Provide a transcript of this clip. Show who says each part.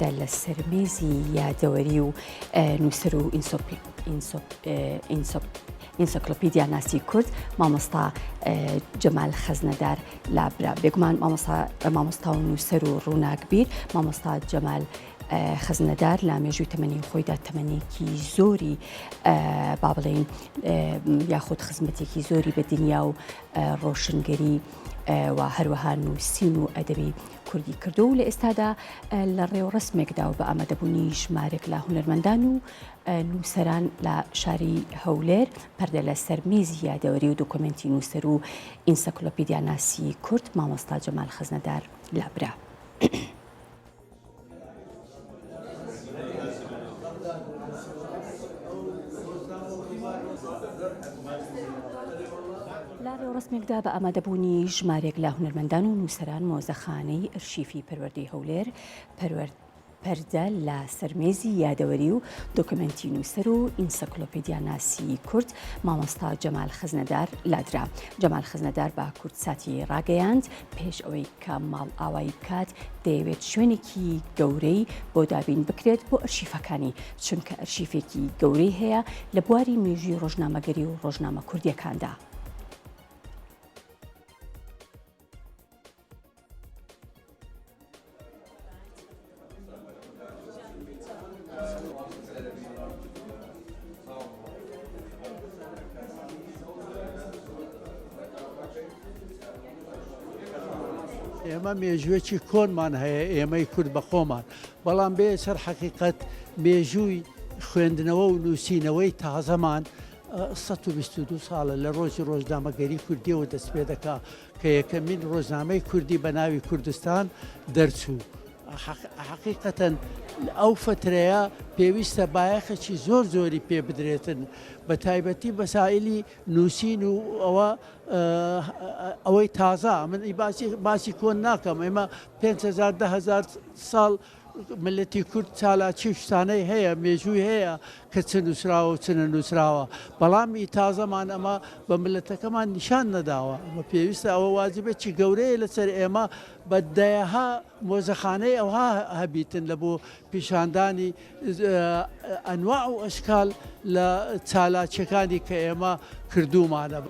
Speaker 1: پەردە لە سەرمێزی یادەوەری و نووسەر و ئینسایکلۆپیدیا ناسی کورد مامۆستا جەمال خەزنەدار لابرا. بێگومان مامۆستا و نووسەر و ڕووناکبیر مامۆستا جەمال خەزنەدار لە مێژووی تەمەنی خۆیدا تەمەنێکی زۆری با بڵێن یاخود خزمەتێکی زۆری بە دنیا و ڕۆشنگەری و هەروەها نووسین و ئەدەبی کوردی کردو و لە ئێستادا لە ڕێوەڕسمێکدا و بە ئامادەبوونی ژمارێک لە هونەرمەندان و نووسەران لە شاری هەولێر پەردە لە سەرمێزی یادەوەری و دۆکۆمنتی نووسەر و ئینسایکلۆپیدیا ناسی کورد مامۆستا جەمال خەزنەدار لابرا. لە ڕێوەڕسمێکدا بە ئامادەبوونی ژمارێک لە هونەرمەندان و نووسەران مۆزەخانەی ئەرشیفی پەروەردەی هەولێر پەردە لە سەرمێزی یادەوەری و دۆکمنتی نووسەر و ئینسایکلۆپیدیا ناسی کورد مامۆستا جەمال خەزنەدار لادرا. جەمال خەزنەدار بە کورتساتی ڕاگەیاند پێش ئەوەی کە ماڵ ئاوایی بکات دەیەوێت شوێنێکی گەورەی بۆ دابین بکرێت بۆ ئەرشیفەکانی، چونکە ئەرشیفێکی گەورەی هەیە لە بواری مێژووی ڕۆژنامەگەری و ڕۆژنامە کوردیەکاندا.
Speaker 2: ئێمە مێژوویەکی کۆنمان هەیە ئێمەی کورد بە خۆمان، بەڵام بێ سەر حەقیقەت مێژووی خوێندنەوە و نووسینەوەی تازەمان 122 ساڵە لە ڕۆژی ڕۆژنامەگەری کوردیەوە دەست پێ دەکا کە یەکەمین ڕۆژنامەی کوردی بە ناوی کوردستان دەرچوو. حقیقەتەن ئەو فترەیە پێویستە بایەخێکی زۆر زۆری پێ بدرێتن بە تایبەتی بەسائلی نووسین و ئەوەی تازە من باسی کۆن ناکەم. ئێمە 5,000 ساڵ ملەتی کورد چالاکی شتانەی هەیە مێژووی هەیە کە چ نووسراوە و چ نەنووسراوە، بەڵامی تازەمان ئەمە بە ملەتەکەمان نیشان نەداوە. ئەمە پێویستە ئەوە واجبێکی گەورەیە لەسەر ئێمە بە دەیەها مۆزەخانەی ئەوها هەبیتن لە بۆ پیشاندانی ئەنواع و ئەشکال لە چالاکیەکانی کە ئێمە کردومانە.